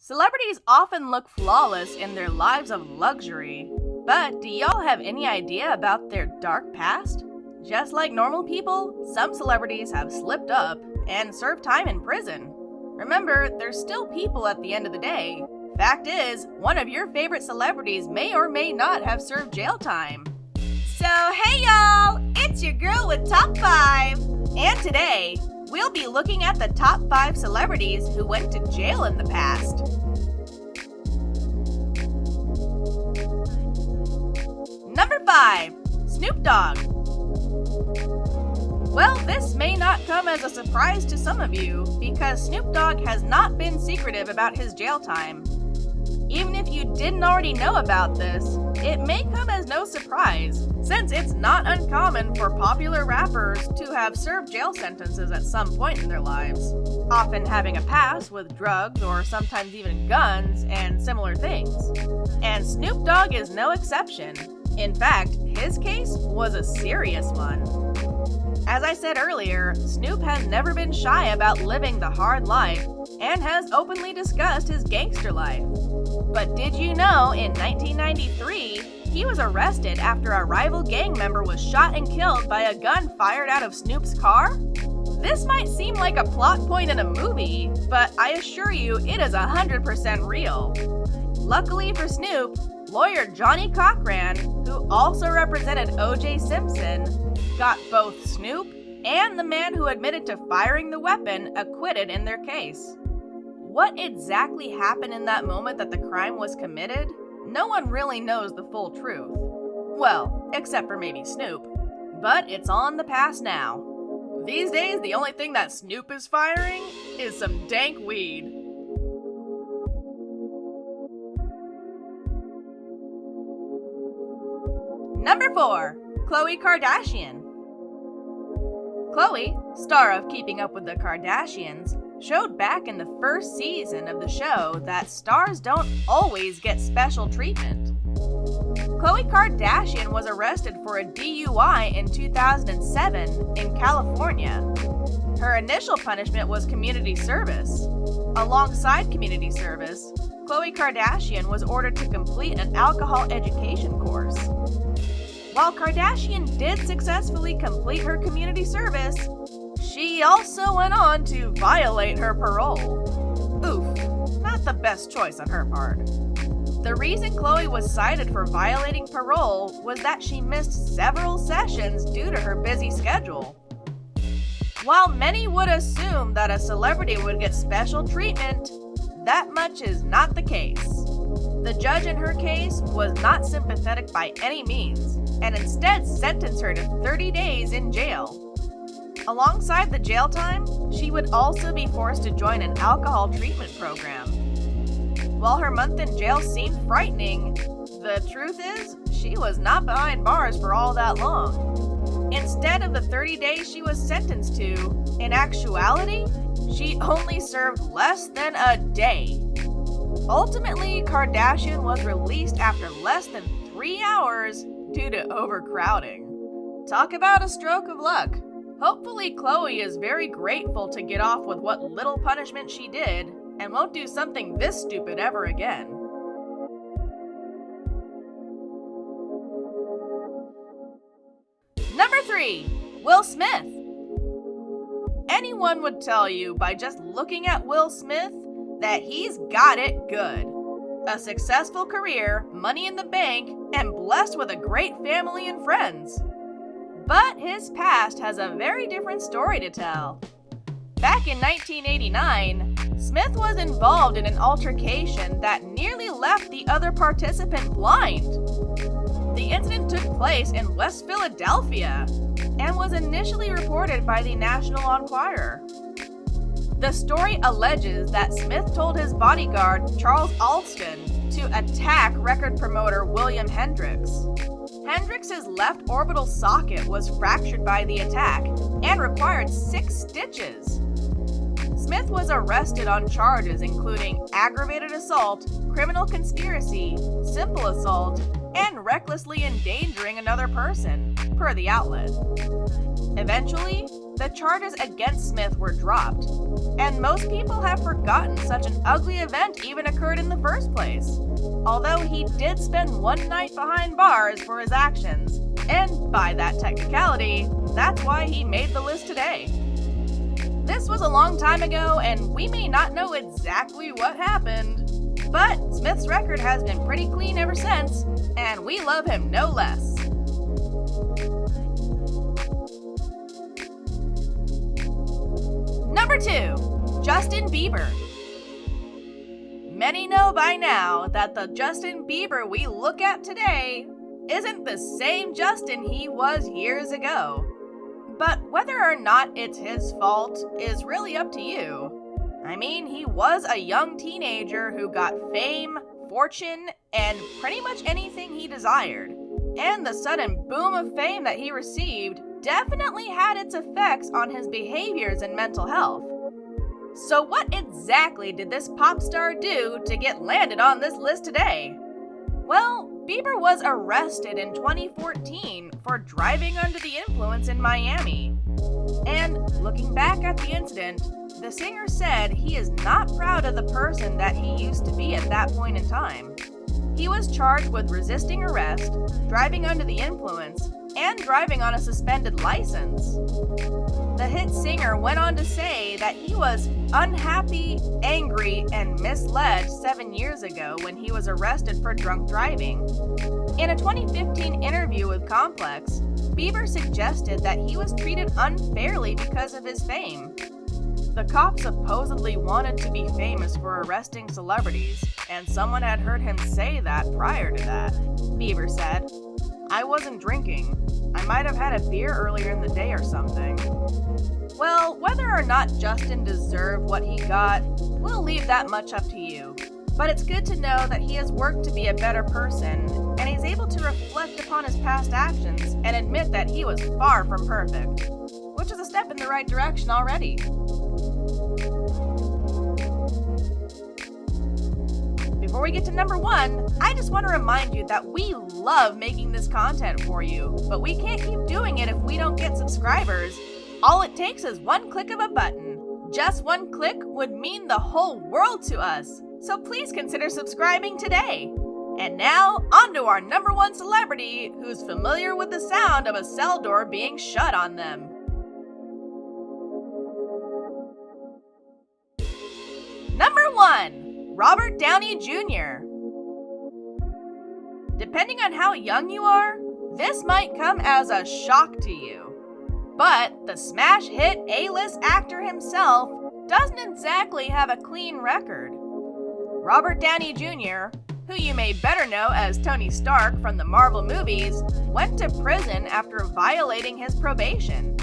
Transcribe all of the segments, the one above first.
Celebrities often look flawless in their lives of luxury, but do y'all have any idea about their dark past? Just like normal people, some celebrities have slipped up and served time in prison. Remember, they're still people at the end of the day. Fact is, one of your favorite celebrities may or may not have served jail time. So hey y'all, it's your girl with Top 5! And today, we'll be looking at the top 5 celebrities who went to jail in the past. Number 5. Snoop Dogg. Well, this may not come as a surprise to some of you, because Snoop Dogg has not been secretive about his jail time. Even if you didn't already know about this, it may come as no surprise, since it's not uncommon for popular rappers to have served jail sentences at some point in their lives, often having a past with drugs or sometimes even guns and similar things. And Snoop Dogg is no exception. In fact, his case was a serious one. As I said earlier, Snoop has never been shy about living the hard life and has openly discussed his gangster life. But did you know in 1993, he was arrested after a rival gang member was shot and killed by a gun fired out of Snoop's car? This might seem like a plot point in a movie, but I assure you it is 100% real. Luckily for Snoop, lawyer Johnny Cochran, who also represented O.J. Simpson, got both Snoop and the man who admitted to firing the weapon acquitted in their case. What exactly happened in that moment that the crime was committed? No one really knows the full truth. Well, except for maybe Snoop. But it's all in the past now. These days, the only thing that Snoop is firing is some dank weed. Number 4. Khloe Kardashian. Khloe, star of Keeping Up with the Kardashians, showed back in the first season of the show that stars don't always get special treatment. Khloe Kardashian was arrested for a DUI in 2007 in California. Her initial punishment was community service. Alongside community service, Khloe Kardashian was ordered to complete an alcohol education course. While Kardashian did successfully complete her community service, she also went on to violate her parole. Oof, not the best choice on her part. The reason Khloe was cited for violating parole was that she missed several sessions due to her busy schedule. While many would assume that a celebrity would get special treatment, that much is not the case. The judge in her case was not sympathetic by any means, and instead sentenced her to 30 days in jail. Alongside the jail time, she would also be forced to join an alcohol treatment program. While her month in jail seemed frightening, the truth is, she was not behind bars for all that long. Instead of the 30 days she was sentenced to, in actuality, she only served less than a day. Ultimately, Kardashian was released after less than 3 hours due to overcrowding. Talk about a stroke of luck. Hopefully, Khloe is very grateful to get off with what little punishment she did and won't do something this stupid ever again. Number 3. Will Smith. Anyone would tell you by just looking at Will Smith that he's got it good. A successful career, money in the bank, and blessed with a great family and friends. But his past has a very different story to tell. Back in 1989, Smith was involved in an altercation that nearly left the other participant blind. The incident took place in West Philadelphia and was initially reported by the National Enquirer. The story alleges that Smith told his bodyguard, Charles Alston, to attack record promoter William Hendrix. Hendrix's left orbital socket was fractured by the attack and required 6 stitches. Smith was arrested on charges including aggravated assault, criminal conspiracy, simple assault, and recklessly endangering another person, per the outlet. Eventually, the charges against Smith were dropped, and most people have forgotten such an ugly event even occurred in the first place. Although he did spend one night behind bars for his actions, and by that technicality, that's why he made the list today. This was a long time ago, and we may not know exactly what happened, but Smith's record has been pretty clean ever since, and we love him no less. Number 2. Justin Bieber. Many know by now that the Justin Bieber we look at today isn't the same Justin he was years ago. But whether or not it's his fault is really up to you. I mean, he was a young teenager who got fame, fortune, and pretty much anything he desired. And the sudden boom of fame that he received definitely had its effects on his behaviors and mental health. So what exactly did this pop star do to get landed on this list today? Well, Bieber was arrested in 2014 for driving under the influence in Miami. And looking back at the incident, the singer said he is not proud of the person that he used to be at that point in time. He was charged with resisting arrest, driving under the influence, and driving on a suspended license. The hit singer went on to say that he was unhappy, angry, and misled 7 years ago when he was arrested for drunk driving. In a 2015 interview with Complex, Bieber suggested that he was treated unfairly because of his fame. The cop supposedly wanted to be famous for arresting celebrities, and someone had heard him say that prior to that. Bieber said, "I wasn't drinking. I might have had a beer earlier in the day or something." Well, whether or not Justin deserved what he got, we'll leave that much up to you. But it's good to know that he has worked to be a better person, and he's able to reflect upon his past actions and admit that he was far from perfect, which is a step in the right direction already. Before we get to number 1, I just want to remind you that we love making this content for you, but we can't keep doing it if we don't get subscribers. All it takes is one click of a button. Just one click would mean the whole world to us, so please consider subscribing today. And now, on to our number 1 celebrity who's familiar with the sound of a cell door being shut on them. Number 1. Robert Downey Jr. Depending on how young you are, this might come as a shock to you. But the smash hit A-list actor himself doesn't exactly have a clean record. Robert Downey Jr., who you may better know as Tony Stark from the Marvel movies, went to prison after violating his probation.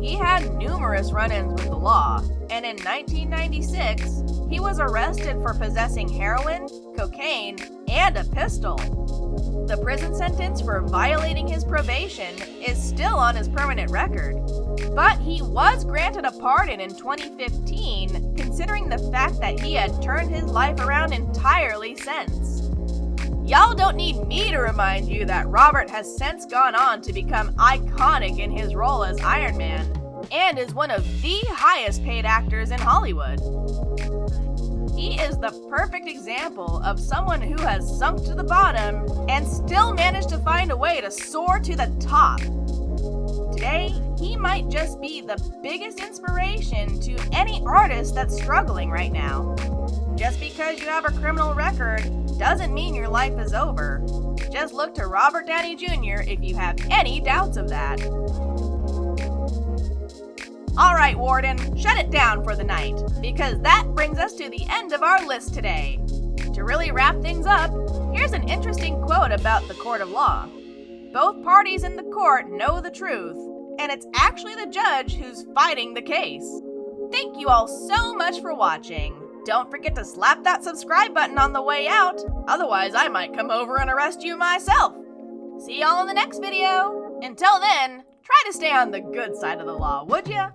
He had numerous run-ins with the law, and in 1996, he was arrested for possessing heroin, cocaine, and a pistol. The prison sentence for violating his probation is still on his permanent record, but he was granted a pardon in 2015, considering the fact that he had turned his life around entirely since. Y'all don't need me to remind you that Robert has since gone on to become iconic in his role as Iron Man, and is one of the highest paid actors in Hollywood. He is the perfect example of someone who has sunk to the bottom and still managed to find a way to soar to the top. Today, he might just be the biggest inspiration to any artist that's struggling right now. Just because you have a criminal record doesn't mean your life is over. Just look to Robert Downey Jr. if you have any doubts of that. Alright, Warden, shut it down for the night, because that brings us to the end of our list today. To really wrap things up, here's an interesting quote about the court of law. Both parties in the court know the truth, and it's actually the judge who's fighting the case. Thank you all so much for watching. Don't forget to slap that subscribe button on the way out, otherwise I might come over and arrest you myself. See y'all in the next video. Until then, try to stay on the good side of the law, would ya?